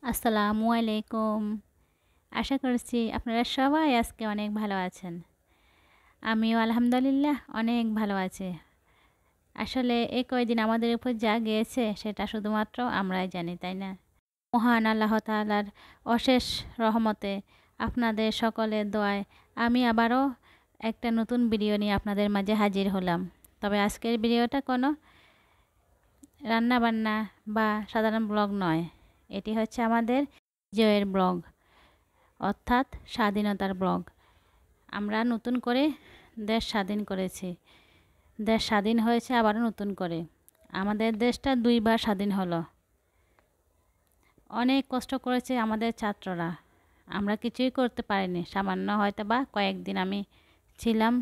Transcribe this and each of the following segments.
আসসালামু আলাইকুম। আশা করছি আপনারা সবাই আজকে অনেক ভালো আছেন। আমিও আলহামদুলিল্লাহ অনেক ভালো আছি। আসলে এই কয়দিন আমাদের উপর যা গিয়েছে সেটা শুধুমাত্র আমরাই জানি, তাই না? মহান আল্লাহ তাআলার অশেষ রহমতে আপনাদের সকলের দোয়ায় আমি আবারও একটা নতুন ভিডিও নিয়ে আপনাদের মাঝে হাজির হলাম। তবে আজকের ভিডিওটা কোনো রান্নাবান্না বা সাধারণ ব্লগ নয়। এটি হচ্ছে আমাদের বিজয়ের ব্লগ, অর্থাৎ স্বাধীনতার ব্লগ। আমরা নতুন করে দেশ স্বাধীন করেছি। দেশ স্বাধীন হয়েছে আবারও নতুন করে। আমাদের দেশটা দুইবার স্বাধীন হলো। অনেক কষ্ট করেছে আমাদের ছাত্ররা। আমরা কিছুই করতে পারিনি। সামান্য হয়তো বা কয়েকদিন আমি ছিলাম,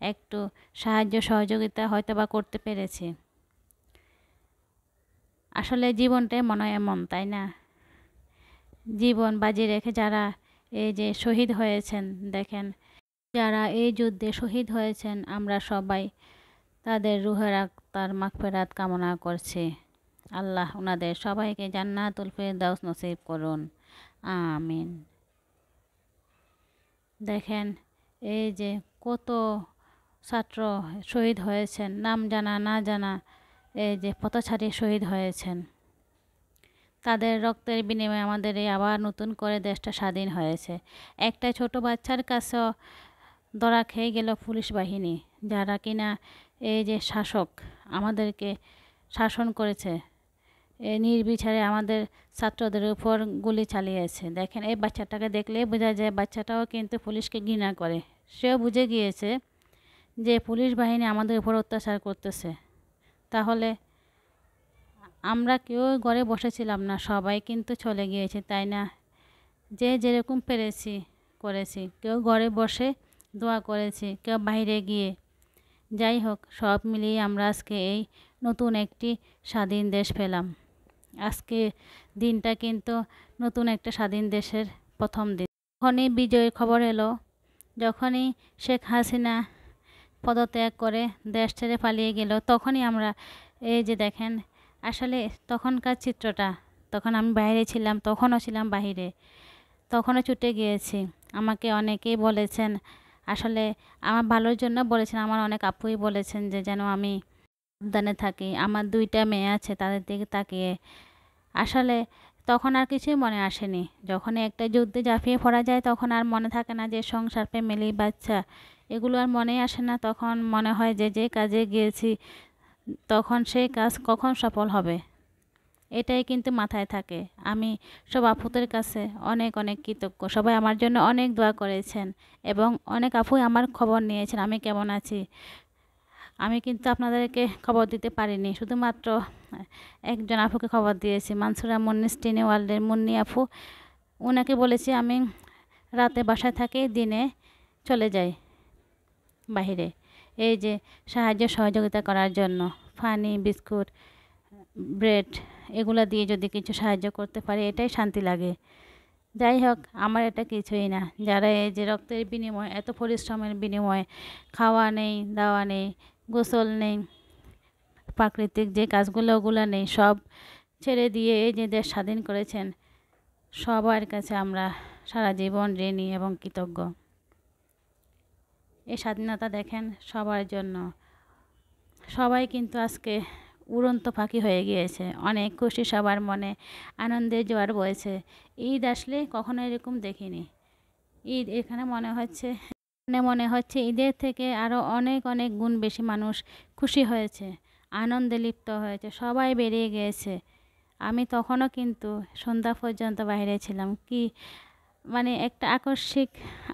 একটু সাহায্য সহযোগিতা হয়তো বা করতে পেরেছি। আসলে জীবনটাই মনে হয় এমন, তাই না? জীবন বাজি রেখে যারা এই যে শহীদ হয়েছেন, দেখেন, যারা এই যুদ্ধে শহীদ হয়েছেন আমরা সবাই তাদের রুহের আত্মার মাগফিরাত কামনা করছি। আল্লাহ ওনাদের সবাইকে জান্নাতুল ফেরদাউস নসিব করুন, আমিন। দেখেন এই যে কত ছাত্র শহীদ হয়েছেন, নাম জানা না জানা, এই যে পথচারী শহীদ হয়েছেন। তাদের রক্তের বিনিময়ে আমাদের এই আবার নতুন করে দেশটা স্বাধীন হয়েছে। একটা ছোট বাচ্চার কাছেও ধরা খেয়ে গেল পুলিশ বাহিনী, যারা কিনা এই যে শাসক আমাদেরকে শাসন করেছে, নির্বিচারে আমাদের ছাত্রদের উপর গুলি চালিয়েছে। দেখেন এই বাচ্চাটাকে দেখলে বোঝা যায় বাচ্চাটাও কিন্তু পুলিশকে ঘৃণা করে। সেও বুঝে গিয়েছে যে পুলিশ বাহিনী আমাদের উপর অত্যাচার করতেছে। তাহলে আমরা কেউ ঘরে বসেছিলাম না, সবাই কিন্তু চলে গিয়েছে, তাই না? যে যেরকম পেরেছি করেছি। কেউ ঘরে বসে দোয়া করেছি, কেউ বাইরে গিয়ে। যাই হোক, সব মিলিয়ে আমরা আজকে এই নতুন একটি স্বাধীন দেশ পেলাম। আজকে দিনটা কিন্তু নতুন একটা স্বাধীন দেশের প্রথম দিন। যখনই বিজয়ের খবর এলো, যখনই শেখ হাসিনা পদত্যাগ করে দেশ ছেড়ে পালিয়ে গেল, তখনই আমরা এই যে দেখেন, আসলে তখনকার চিত্রটা, তখন আমি বাইরে ছিলাম, তখনও ছিলাম বাহিরে, তখনও ছুটে গিয়েছি। আমাকে অনেকেই বলেছেন, আসলে আমার ভালোর জন্য বলেছেন, আমার অনেক আপুই বলেছেন যে যেন আমি সাবধানে থাকি। আমার দুইটা মেয়ে আছে, তাদের দিকে তাকিয়ে। আসলে তখন আর কিছুই মনে আসেনি। যখন একটা যুদ্ধে ঝাঁপিয়ে পড়া যায় তখন আর মনে থাকে না যে সংসার, ফ্যামিলি, বাচ্চা, এগুলো আর মনেই আসে না। তখন মনে হয় যে যে কাজে গিয়েছি তখন সেই কাজ কখন সফল হবে, এটাই কিন্তু মাথায় থাকে। আমি সব আপুদের কাছে অনেক অনেক কৃতজ্ঞ। সবাই আমার জন্য অনেক দোয়া করেছেন এবং অনেক আপুই আমার খবর নিয়েছেন আমি কেমন আছি। আমি কিন্তু আপনাদেরকে খবর দিতে পারিনি, শুধুমাত্র একজন আপুকে খবর দিয়েছি, মানসুরা মুন্নি স্টিনি ওয়ার্ল্ডের মুন্নি আপু। ওনাকে বলেছি আমি রাতে বাসায় থাকি, দিনে চলে যাই বাহিরে, এই যে সাহায্য সহযোগিতা করার জন্য। পানি, বিস্কুট, ব্রেড, এগুলো দিয়ে যদি কিছু সাহায্য করতে পারি এটাই শান্তি লাগে। যাই হোক, আমার এটা কিছুই না। যারা এই যে রক্তের বিনিময়ে, এত পরিশ্রমের বিনিময়ে, খাওয়া নেই, দাওয়া নেই, গোসল নেই, প্রাকৃতিক যে কাজগুলো ওগুলো নেই, সব ছেড়ে দিয়ে এই যে দেশ স্বাধীন করেছেন, সবার কাছে আমরা সারা জীবন ঋণী এবং কৃতজ্ঞ। এই স্বাধীনতা দেখেন সবার জন্য। সবাই কিন্তু আজকে উড়ন্ত পাখি হয়ে গিয়েছে, অনেক খুশি, সবার মনে আনন্দের জোয়ার বয়েছে। ঈদ আসলে কখনো এরকম দেখিনি। ঈদ এখানে মনে হচ্ছে ঈদের থেকে আরও অনেক অনেক গুণ বেশি মানুষ খুশি হয়েছে, আনন্দে লিপ্ত হয়েছে, সবাই বেরিয়ে গিয়েছে। আমি তখনও কিন্তু সন্ধ্যা পর্যন্ত বাইরে ছিলাম। কি মানে একটা আকস্মিক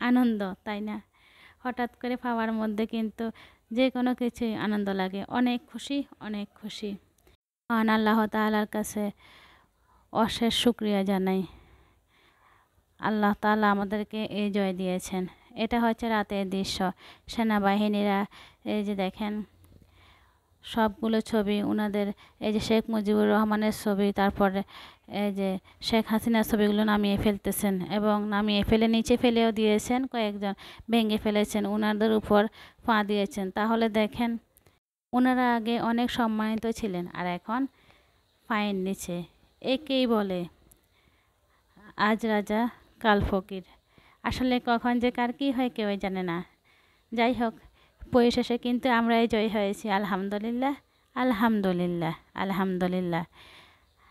আনন্দ, তাই না? হঠাৎ করে পাওয়ার মধ্যে কিন্তু যে কোনো কিছুই আনন্দ লাগে। অনেক খুশি, অনেক খুশি। মহান আল্লাহ তাআলার কাছে অশেষ শুকরিয়া জানাই। আল্লাহ তাআলা আমাদেরকে এই জয় দিয়েছেন। এটা হচ্ছে রাতের দৃশ্য। সেনাবাহিনীরা এই যে দেখেন সবগুলো ছবি, ওনাদের এই যে শেখ মুজিবুর রহমানের ছবি, তারপরে এই যে শেখ হাসিনার ছবিগুলো নামিয়ে ফেলতেছেন এবং নামিয়ে ফেলে নিচে ফেলেও দিয়েছেন, কয়েকজন ভেঙে ফেলেছেন, ওনাদের উপর পা দিয়েছেন। তাহলে দেখেন ওনারা আগে অনেক সম্মানিত ছিলেন আর এখন পায়ের নিচে। একেই বলে আজ রাজা কাল ফকির। আসলে কখন যে কার কী হয় কেউই জানে না। যাই হোক, পরিশেষে কিন্তু আমরাই জয় হয়েছি। আলহামদুলিল্লাহ, আলহামদুলিল্লাহ, আলহামদুলিল্লাহ।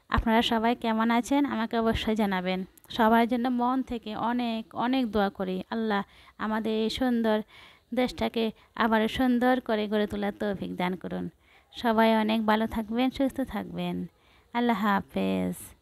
আপনারা সবাই কেমন আছেন আমাকে অবশ্যই জানাবেন। সবার জন্য মন থেকে অনেক অনেক দোয়া করি, আল্লাহ আমাদের এই সুন্দর দেশটাকে আবার সুন্দর করে গড়ে তোলার তৌফিক দান করুন। সবাই অনেক ভালো থাকবেন, সুস্থ থাকবেন। আল্লাহ হাফেজ।